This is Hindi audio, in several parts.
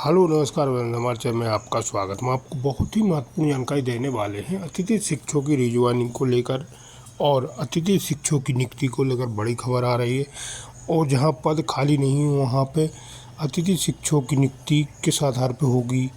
हेलो नमस्कार हमारे चैनल में आपका स्वागत। हम आपको बहुत ही महत्वपूर्ण जानकारी देने वाले हैं अतिथि शिक्षकों की रिजवानी को लेकर और अतिथि शिक्षकों की नियुक्ति को लेकर बड़ी खबर आ रही है। और जहां पद खाली नहीं है वहां पे अतिथि शिक्षकों की नियुक्ति किस आधार पर होगी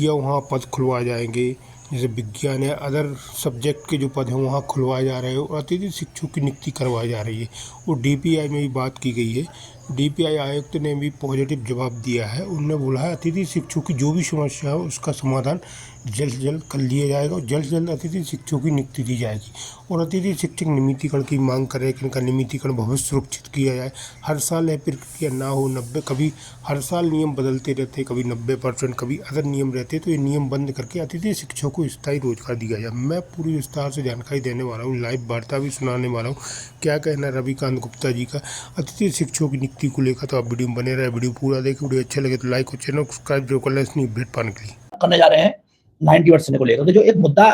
या वहां पद खुलवाए जाएंगे। जैसे विज्ञान या अदर सब्जेक्ट के जो पद हैं वहाँ खुलवाए जा रहे हैं और अतिथि शिक्षकों की नियुक्ति करवाई जा रही है। और डीपीआई में भी बात की गई है। डीपीआई आयुक्त ने भी पॉजिटिव जवाब दिया है। उन्होंने बोला है अतिथि शिक्षकों की जो भी समस्या हो उसका समाधान जल्द से जल्द कर लिया जाएगा और जल्द से जल्द अतिथि शिक्षकों की नियुक्ति दी जाएगी। और अतिथि शिक्षक नियमितीकरण की मांग कर रहे हैं कि इनका नियमितीकरण बहुत सुरक्षित किया जाए। हर साल यह प्रक्रिया ना हो 90 कभी हर साल नियम बदलते रहते, कभी 90%, कभी अदर नियम रहते, तो ये नियम बंद करके अतिथि शिक्षकों को स्थायी रोजगार दिया जाए। मैं पूरी विस्तार से जानकारी देने वाला हूँ, लाइव वार्ता भी सुनाने वाला हूँ। क्या कहना है रविकांत गुप्ता जी का अतिथि शिक्षकों की नियुक्ति को लेकर। तो आप वीडियो में बने रहे, वीडियो पूरा देखें। वीडियो अच्छा लगे तो लाइक और चैनल सब्सक्राइब जरूर कर लें इस अपडेट पाने के लिए। करने जा रहे हैं 90% को लेकर। तो जो एक मुद्दा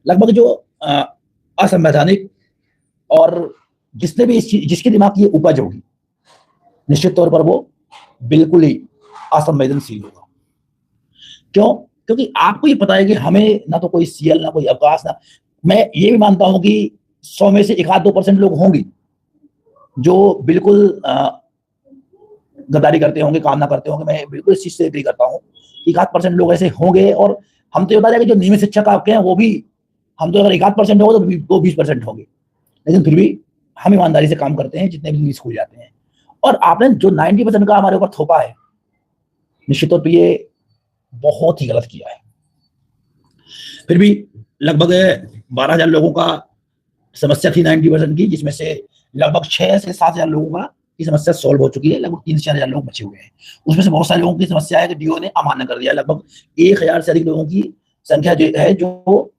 लगभग जो असंवैधानिक और जिसने भी जिसके दिमाग की उपज होगी निश्चित तौर पर वो बिल्कुल ही असंवेदनशील होगा। क्यों? क्योंकि आपको ये पता है कि हमें ना तो कोई सीएल ना कोई अवकाश ना, मैं ये भी मानता हूं कि 100 में से 1-2% लोग होंगे जो बिल्कुल गद्दारी करते होंगे, काम ना करते होंगे। मैं बिल्कुल इस चीज से एग्री करता हूँ कि 1% लोग ऐसे होंगे। और हम तो ये बता दें कि जो नियमित शिक्षक आपके हैं वो भी, हम तो अगर 1% होगा तो 20% होंगे, लेकिन फिर भी हम ईमानदारी से काम करते हैं जितने भी स्कूल जाते हैं। और आपने जो 90% का हमारे ऊपर थोपा है, निश्चित तौर पर ये बहुत ही गलत किया है। फिर भी लगभग 12,000 लोगों का समस्या थी 90% की, जिसमें से लगभग 6 से 7,000 लोगों का की समस्या सॉल्व हो चुकी है। लगभग 3 से 4,000 लोग बचे हुए हैं। उसमें से बहुत सारे लोगों की समस्या है कि डीओ ने अमान्य कर दिया। लगभग 1,000 से अधिक लोगों की संख्या जो है जो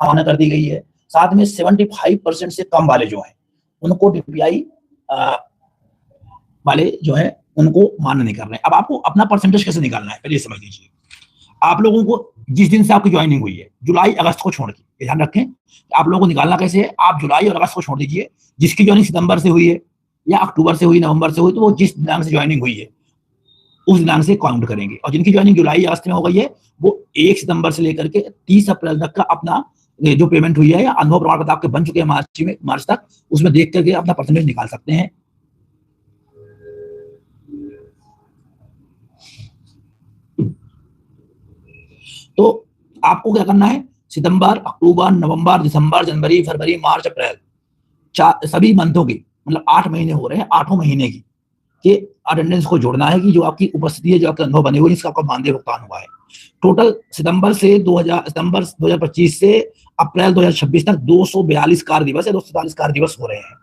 अमान्य कर दी गई है। साथ में 75% से कम वाले जो हैं उनको डीपीआई वाले जो है उनको मान्य नहीं कर रहे हैं। अब आपको अपना परसेंटेज कैसे निकालना है पहले समझ लीजिए। आप लोगों को जिस दिन से आपकी ज्वाइनिंग हुई है, जुलाई अगस्त को छोड़ के, ध्यान रखें आप लोगों को निकालना कैसे है। आप जुलाई और अगस्त को छोड़ दीजिए। जिसकी ज्वाइनिंग सितंबर से हुई है या अक्टूबर से हुई, नवंबर से हुई, तो वो जिस दिनांक से ज्वाइनिंग हुई है उस दिनांक से काउंट करेंगे। और जिनकी ज्वाइनिंग जुलाई अगस्त में हो गई है वो 1 सितंबर से लेकर के 30 अप्रैल तक का अपना जो पेमेंट हुई है या अनुभव प्रमाण पत्र आपके बन चुके हैं मार्च तक, उसमें देख करके अपना परसेंटेज निकाल सकते हैं। तो आपको क्या करना है, सितंबर, अक्टूबर, नवंबर, दिसंबर, जनवरी, फरवरी, मार्च, अप्रैल, सभी मंथों की, मतलब 8 महीने हो रहे हैं, 8 महीने की के अटेंडेंस को जोड़ना है कि जो आपकी उपस्थिति है, जो आपके अनुभव बने हुए, इसका आपका मानदेय भुगतान हुआ है। टोटल सितंबर 2025 से अप्रैल 2026 तक 242 कार्य दिवस या 247 कार्य दिवस हो रहे हैं।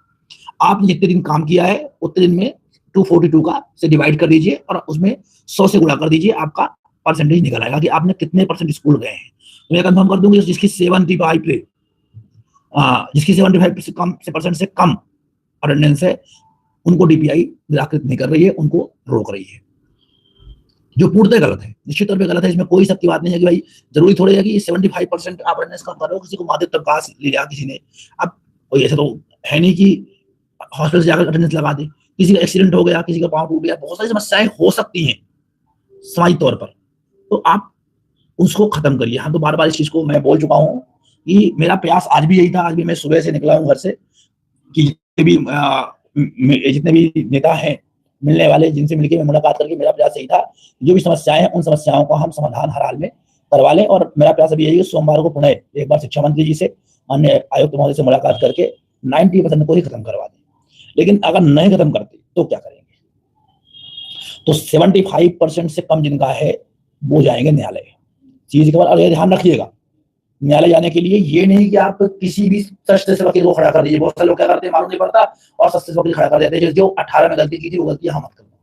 आपने जितने दिन काम किया है उतने दिन में 242 का से डिवाइड कर दीजिए और उसमें 100 से गुणा कर दीजिए। आपका परसेंटेज निकल आएगा कि आपने कितने परसेंट स्कूल गए हैं। तो मैं कंफर्म कर दूंगी जिसकी 75 से कम परसेंट से कम अटेंडेंस है उनको डीपीआई निराकृत नहीं कर रही है, उनको रोक रही है, जो पूर्णतः गलत है, निश्चित तौर पे गलत है। इसमें कोई शक की बात नहीं है कि भाई जरूरी थोड़ी है कि 75% आप अटेंडेंस कम कर रहे हो, किसी को माध्यम तक पास ले लिया किसी ने। अब कोई ऐसा तो है नहीं कि हॉस्पिटल से जाकर अटेंडेंस लगा दे, किसी का एक्सीडेंट हो गया, किसी का पांव टूट गया, बहुत सारी समस्याएं हो सकती हैं सामाजिक तौर पर, तो आप उसको खत्म करिए। हाँ, तो बार बार इस चीज को मैं बोल चुका हूँ कि मेरा प्रयास आज भी यही था। आज भी मैं सुबह से निकला हूँ घर से कि जितने भी नेता हैं मिलने वाले, जिनसे मिलकर मैं मुलाकात करके, मेरा प्रयास यही था जो भी समस्याएं हैं उन समस्याओं का हम समाधान हर हाल में करवा लें। और मेरा प्रयास अभी यही है सोमवार को पुनः एक बार शिक्षा मंत्री जी से, अन्य आयुक्त महोदय से मुलाकात करके 90% को ही खत्म करवा दें। लेकिन अगर नहीं खत्म करते तो क्या करेंगे? तो 75% से कम जिनका है वो जाएंगे न्यायालय। चीज के बाद अगर ध्यान रखिएगा, न्यायालय जाने के लिए ये नहीं कि आप किसी भी सस्ते से वकील को खड़ा कर दीजिए। बहुत सारे लोग क्या करते हैं, मालूम नहीं पड़ता और सस्ते से वकील खड़ा कर देते हैं। जो 18 में गलती की थी वो गलती यहाँ मत करना।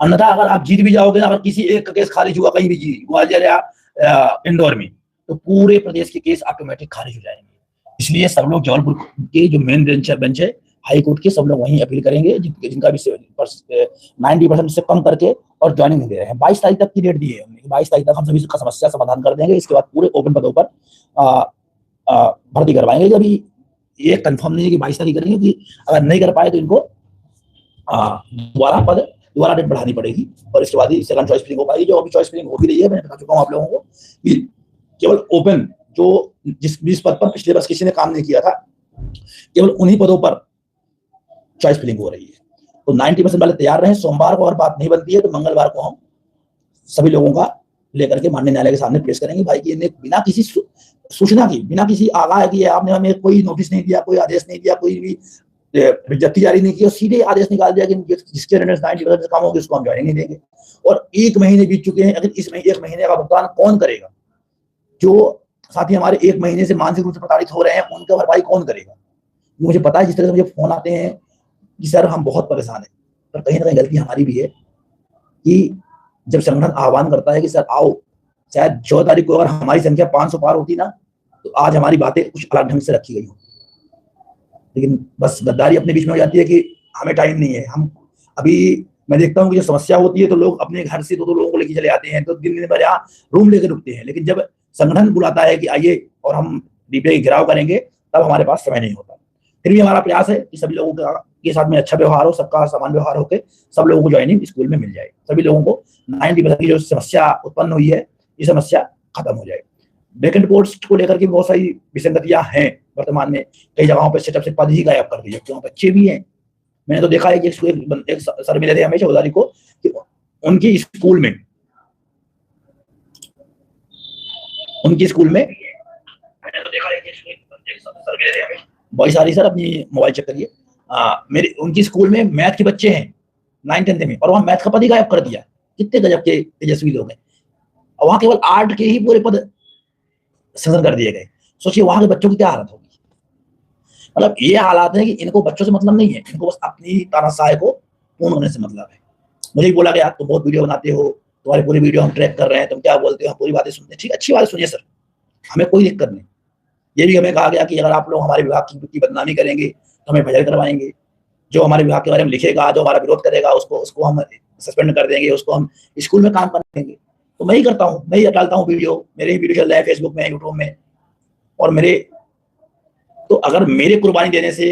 अन्यथा अगर आप जीत भी जाओगे ना, अगर किसी एक का केस खारिज हुआ कहीं भी, ग्वालियर या इंदौर में, तो पूरे प्रदेश के केस ऑटोमेटिक खारिज हो जाएंगे। इसलिए सब लोग जबलपुर के जो मेन बेंच है हाई कोर्ट के, सब लोग वहीं अपील करेंगे जिनका भी 90% से कम करके और ज्वाइनिंग दे रहे हैं। 22 तारीख तक की डेट दी है हमने, 22 तारीख तक हम सभी का समस्या समाधान कर देंगे। इसके बाद पूरे ओपन पदों पर भर्ती करवाएंगे। अभी ये कंफर्म नहीं है कि 22 तारीख करेंगे, कि अगर नहीं कर पाए तो इनको दोबारा पद दोबारा डेट बढ़ानी पड़ेगी और इसके बाद ही सेकंड चॉइस फिलिंग हो पाएगी। जो अभी चॉइस फिलिंग हो भी रही है, मैंने बता चुका हूँ आप लोगों को कि केवल ओपन जो जिस पद पर पिछले वर्ष किसी ने काम नहीं किया था, केवल उन्हीं पदों पर चॉइस फिलिंग हो रही है। तो 90% वाले तैयार रहे। सोमवार को अगर बात नहीं बनती है तो मंगलवार को हम सभी लोगों का लेकर के माननीय न्यायालय के सामने पेश करेंगे। भाई कि इन्हें बिना किसी सूचना की, बिना किसी आगाह की, आपने हमें कोई नोटिस नहीं दिया, कोई आदेश नहीं दिया, कोई भी विज्ञप्ति जारी नहीं की और सीधे आदेश निकाल दिया कि जिसके अटेंडेंस 90% काम होगी उसको हम ज्वाइनिंग नहीं देंगे। और 1 महीने बीत चुके हैं। अगर इस 1 महीने का भुगतान कौन करेगा? जो साथी हमारे 1 महीने से मानसिक रूप से प्रताड़ित हो रहे हैं, उनका भरपाई कौन करेगा? मुझे पता है, जिस तरह से मुझे फोन आते हैं कि सर हम बहुत परेशान हैं, पर कहीं ना कहीं गलती हमारी भी है कि जब संगठन आह्वान करता है कि सर आओ, शायद 14 तारीख को अगर हमारी संख्या 500 पार होती ना, तो आज हमारी बातें कुछ अलग ढंग से रखी गई हो। लेकिन बस गद्दारी अपने बीच में हो जाती है कि हमें टाइम नहीं है। हम अभी मैं देखता हूँ कि जब समस्या होती है तो लोग अपने घर से 2-2 लोगों को लेके चले आते हैं, तो दिन भर यहाँ रूम लेकर रुकते हैं। लेकिन जब संगठन बुलाता है कि आइए और हम डीपीआई घेराव करेंगे, तब हमारे पास समय नहीं होता। फिर भी हमारा प्रयास है कि सभी लोगों के साथ में अच्छा व्यवहार हो, सबका समान व्यवहार होकर सब लोगों को ज्वाइनिंग स्कूल में मिल जाए। सभी लोगों को 90% की जो समस्या उत्पन्न हुई है, ये समस्या खत्म हो जाए। वैकेंट पोस्ट को लेकर के बहुत सारी विसंगतियां हैं वर्तमान में। कई जगहों पर सेटअप से पद ही गायब कर दिए, क्यों? बच्चे भी हैं। मैंने तो देखा है कि एक सर मिले थे हमें 14 तारीख को कि उनकी स्कूल में मैंने तो देखा है कि सर मिले थे हमें, बहुत सारी सर अपनी मोबाइल चेक करिए, उनकी स्कूल में मैथ के बच्चे हैं 9th-10th में, और वहां मैथ का पद ही गायब कर दिया। कितने गजब के तेजस्वी लोग हैं। और वहां केवल आर्ट के ही पूरे पद सृजन कर दिए गए। सोचिए वहां के बच्चों की क्या हालत होगी। मतलब ये हालात है कि इनको बच्चों से मतलब नहीं है, इनको बस अपनी तानाशाही को पूर्ण होने से मतलब है। मुझे भी बोला गया तुम बहुत वीडियो बनाते हो, तुम्हारी पूरी वीडियो हम ट्रैक कर रहे हैं, तुम क्या बोलते हो, हम पूरी बातें सुनते हैं। ठीक, अच्छी बात सुनिए सर, हमें कोई दिक्कत नहीं। ये भी हमें कहा गया कि अगर आप लोग हमारे विभाग की बदनामी करेंगे तो हमें बहिष्कार करवाएंगे। जो हमारे विभाग के बारे में लिखेगा, जो हमारा विरोध करेगा, उसको हम सस्पेंड कर देंगे, उसको हम स्कूल में काम करने देंगे। तो मैं ही करता हूँ, मैं ही डालता हूँ वीडियो, मेरे ही वीडियो चल रहे हैं फेसबुक में, यूट्यूब में। और तो अगर मेरे कुर्बानी देने से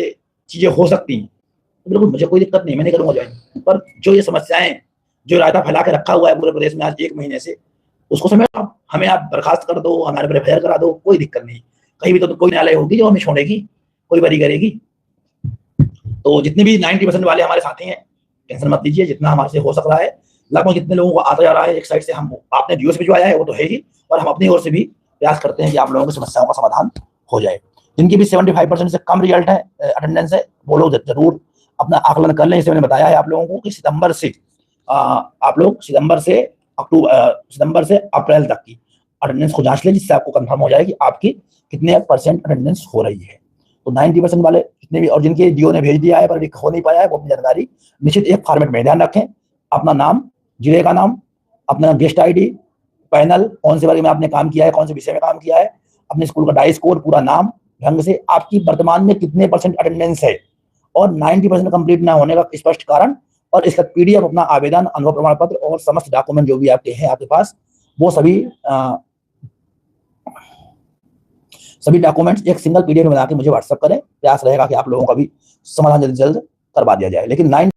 चीजें हो सकती हैं तो बिल्कुल मुझे कोई दिक्कत नहीं, मैं नहीं करूंगा ज्वाइन। पर जो ये समस्याएं, जो रायता फैला के रखा हुआ है पूरे प्रदेश में आज 1 महीने से, उसको हमें आप बर्खास्त कर दो, हमारे पर एफआईआर करा दो, कोई दिक्कत नहीं। कहीं भी तो कोई न्यायालय होगी जो हमें छोड़ेगी, कोई बरी करेगी। तो जितने भी 90% वाले हमारे साथी हैं, टेंशन मत लीजिए, जितना हमारे से हो सक रहा है, लगभग जितने लोगों को आता जा रहा है, एक साइड से हम आपने जीओ से भिजवाया है वो तो है ही, और हम अपनी ओर से भी प्रयास करते हैं कि आप लोगों की समस्याओं का समाधान हो जाए। जिनकी भी 75% से कम रिजल्ट है, अटेंडेंस है, वो लोग जरूर अपना आकलन कर लें। इसे मैंने बताया है आप लोगों को कि सितंबर से अप्रैल तक की अटेंडेंस को जांच लें, जिससे आपको कंफर्म हो जाए कि आपकी कितने % अटेंडेंस हो रही है। तो 90% वाले जितने भी, और जिनके डीओ ने भेज दिया है पर अभी हो नहीं पाया है, वो अपनी जानकारी निश्चित एक फॉर्मेट में ध्यान रखें। अपना नाम, जिले का नाम, अपना गेस्ट आईडी, पैनल, कौन से वर्ग में आपने काम किया है, कौन से विषय में काम किया है, अपने स्कूल का डाई स्कोर, पूरा नाम ढंग से, आपकी वर्तमान में कितने % अटेंडेंस है और 90% कंप्लीट ना होने का स्पष्ट कारण, और इसका पीडीएफ अपना आवेदन, अनुभव प्रमाण पत्र और समस्त डॉक्यूमेंट जो भी आपके हैं आपके पास, वो सभी डॉक्यूमेंट्स एक सिंगल पीडीएफ में बना के मुझे व्हाट्सएप करें। प्रयास रहेगा कि आप लोगों का भी समाधान जल्द से जल्द करवा दिया जाए। लेकिन